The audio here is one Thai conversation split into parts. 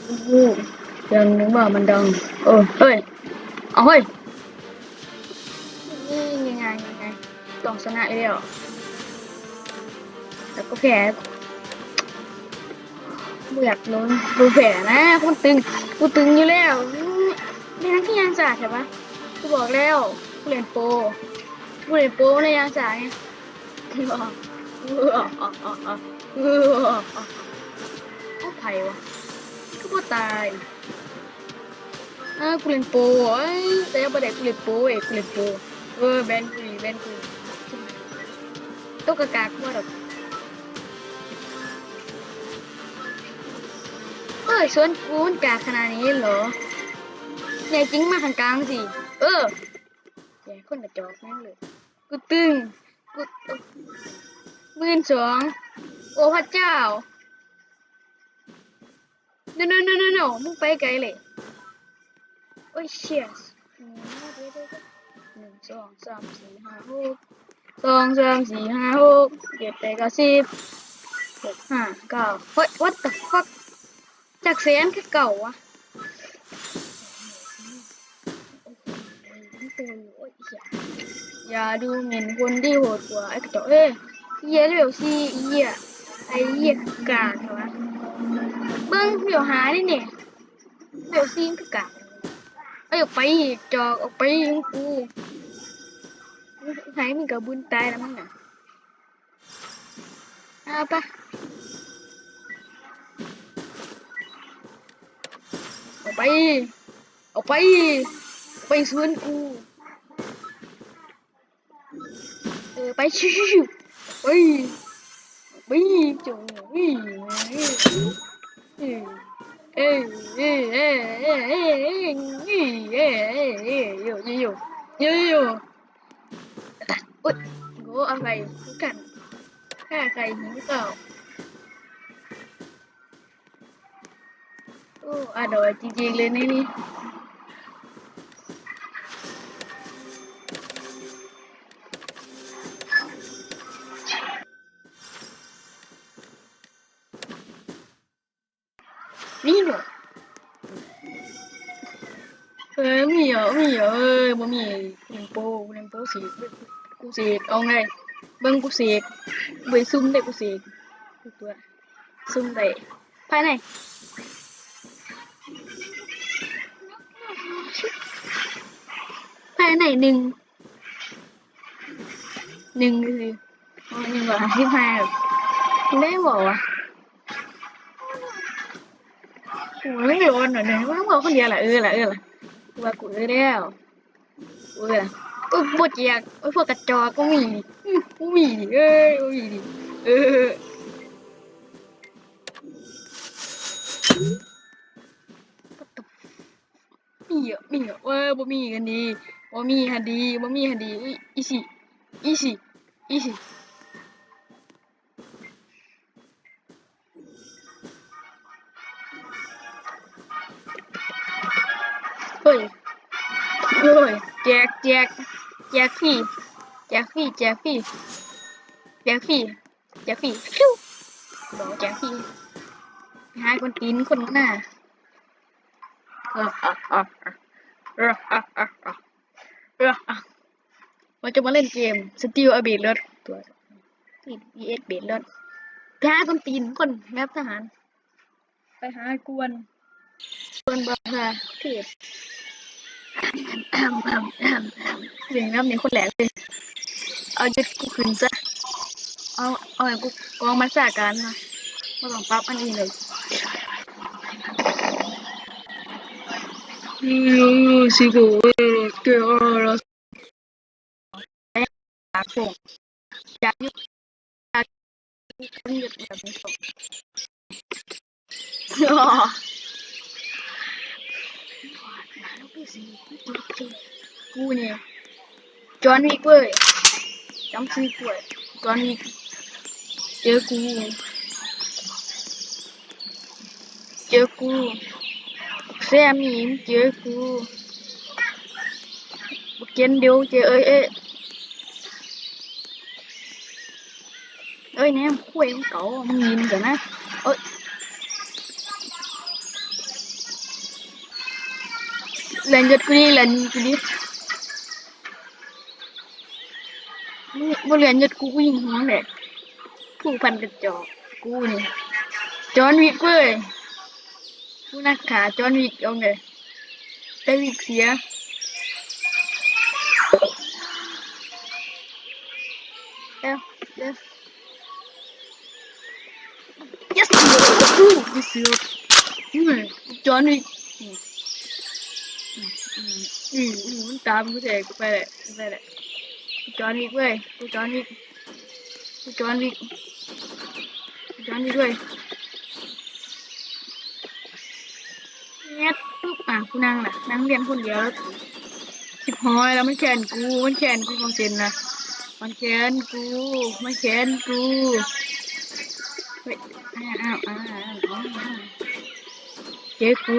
อู้ยังนึกว่ามันดังเฮ้ยเอาเฮ้ยนี่ยังไงต้องชนะแล้วแต่ก็แพ้ไม่อยากโดนแผลนะคุณตึงกูตึงอยู่แล้วไม่ทั้งที่ยังจ่าใช่ปะกูบอกแล้วกูเล่นโปกูเล่นโปในยังจ่าไงบอกเขาไผ่วะก็พอตายกูเล่นโปแต่ยังไม่ได้กูเล่นโปกูเล่นโปแบนกูต้องกากว่าแบบชวนกูนกาขนาดนี้เหรอใหญ่จริงมาทางกลางสิใหญ่คนกระจอกนั่นเลยกูตึงกู12,000โอ้พระเจ้าno มึงไปไกลเลยโอ้ยเชี่ย1 2 3 4 5 6 2 3 4 5 6 7 8 9 10 6 5 9เฮ้ย what the fuck จากแสนแค่เก่าวะอย่าดูหมิ่นคนที่โหดกว่าไอ้กระจอกเหี้ยเร็วสิเหี้ยไอ้เหี้ยกากเหรอวะเบิ้งเดี๋ยวหาดิเนี่ยเดี๋ยวซีมคือกากเอาออกไปจอกออกไปกูหายมึงกับบุญตายแล้วมั้งน่ะเอาปะออกไปออกไปไปสวนกูไปชิวไปจงเอ้ยเอ้ยเอ้ยเอ้ยเอ้ยเอ้ยเอ้ยอยู่อุ๊ยโง่อะไรกันฆ่าใครหิวเปล่าโอ้อร่อยจริงๆเลยนี่นี่หนูมีเหรอบ่มีเล่นโปสิกูสิเอาไงเบิ่งกูสิไปซุ่มได้กูสิตัวซุ่มได้ภายในหนึ่งคือ1 บาท 15ได้บอกว่ากูไม่โดนหน่อยเลยว่าบอกคนเดียวแหละล่ะว่ากูแล้วล่ะปวดเจียกพวกกระจอกก็มีกูมีดิกูมีดิเออมีเหรอบ่มีกันดีบ่มีกันดีอีสิเฮ้ยแจกฟรีฟิวบอกแจกฟรีหาคนตีนคนหน้าเราจะมาเล่นเกมสตีลอเบดรถตัว VS เบดรถไปหาคนตีนคนแมปทหารไปหากวนบาฮาเทพเสียงน้ำนี่คนแหลกเลยเอายึดกูขึ้นซะเอาอย่างกูกองมันสาการนะไม่ต้องปรับอันนี้เลยสิโกเกอร์ปากโป่งจากยุคคนหยุดแบบนี้กูเนี่ยจอห์นวิกเว้ยจำชื่อกูจอห์นวิกเจอกูแซมมี่เจอกูเกนเดียวเจอแนมคุยของเก่ามึงยินกันนะเอ้ย เล่นยศกูดิเล่นกูดิบ่เรียนยศกูยิงหัวเลยผู้พันกระจอกกูนี่จอห์นวิกเว้ยกูนักขาจอห์นวิกเอาไงแต่วิกเสียเอ้าเด้อ yes กูเสือจอห์นวิกมันตามกูเถอะกูไปเลยจอห์นวิกเว้ยกูจอห์นวิกเว้ยเนี่ยปุ๊บกูนั่งน่ะนั่งเรียนคนเดียวแล้วสิบหอยแล้วมันแขนกูของเจนนะมันแขนกูเฮ้ยเจ๊กู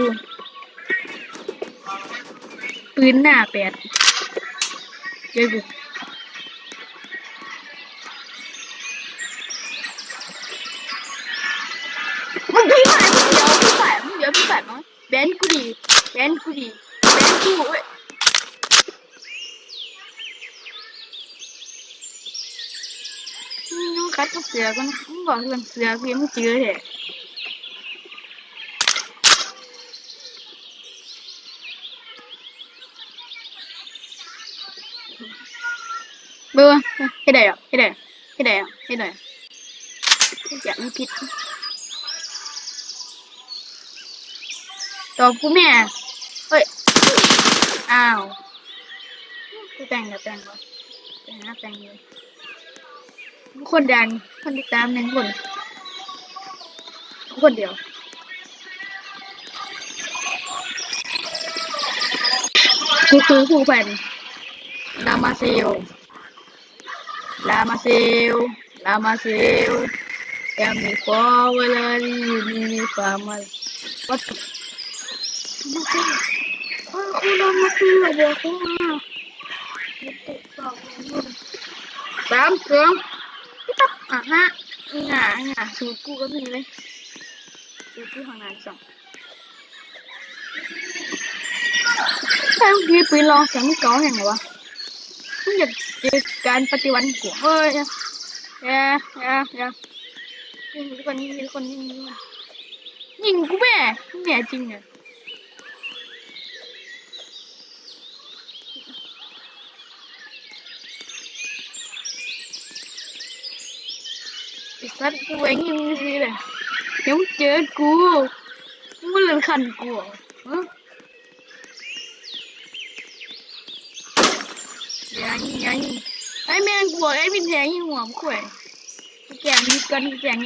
ปืนหน้าแปดเจ๊กูมึงพี่ฝ่ายมั้งแบนกูดิเว้ยน้องคัดกับเสือกันมึงบอกเรื่องเสือเพียงไม่เจอเหรอเบื่อให้ได้อยากมีพิษตอบกูแม่เฮ้ยอ้าวกูแต่งเลยคนดังคนติดตามคนเดียวกูคือผู้พันลามาเซลยังมีฟอเวลามีฟาร์มาวัดคุณลามาเซลบอกกูมา3 2ฮะสูตรกูก็มีเลยสูตรกูทางนั้น2ถ้าพี่ปืนลองเสียงไม่ก้อเห็นไหมวะมึงอยากเจอการปฏิวัติกูเฮ้ยมีคนยิงกูแม่จริงเนี่ยไอ้สัตว์กูเองยิงสิเลยเดี๋ยวเจอกูมึงเลยขันกูอย่ายิงไอ้แม่งกูไอ้พินแทงยิงหัวมึงข่วยแกงยิดกันคนน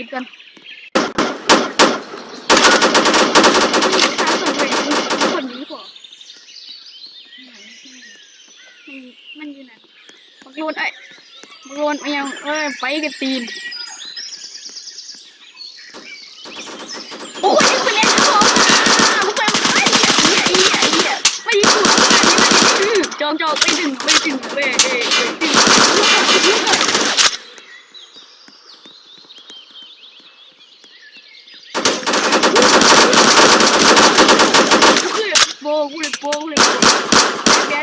ี้พอมันอยู่ไหนบักโลนยังไปกับตีนโอ้ยไปเล่นของมึงไปไม่ถูกจองไปดึงเว้ยโบกูเลยแก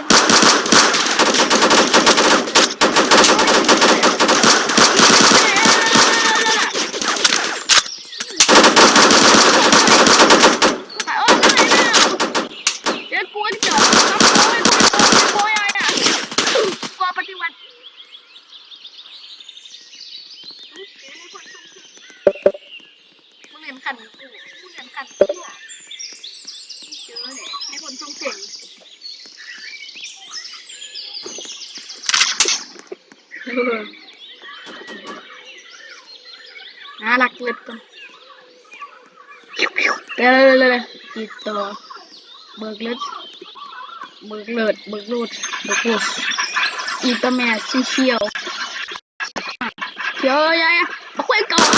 ให้คนส่งเสียงน่ารักเลยกันเลยติดต่อเบิกรูดอีตาแม่เชียวเดี๋ยวยายมาคุยก่อน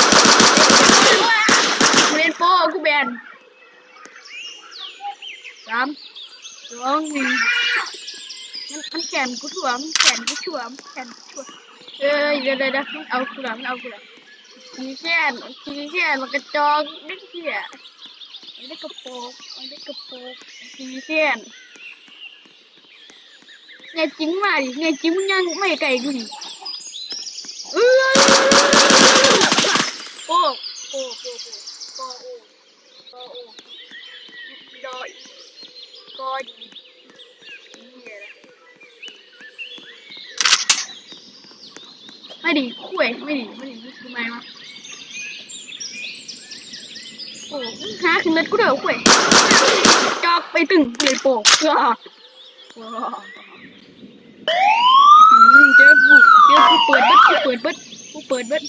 เรียนโป้กูแบน3 2 1มันแขนกูถ่วมเดี๋ยวเอากูละขี้แค่มันกระจอกได้ขี้ได้กระโปงขี้แค่ ไงจิ้งมาดิไงจิ้งยังไม่ไกลกูดิเออโอ้โอ้โอ้โอ้โอ้โอ้โอ้ดอยกอดีไม่ดีคุยไม่ดีทำไมวะโอ้หาขึ้นรถกูเดี๋ยวคุยจอกไปตึงเลยโปกเจอกูเปิดเบิดกูเปิดเบิด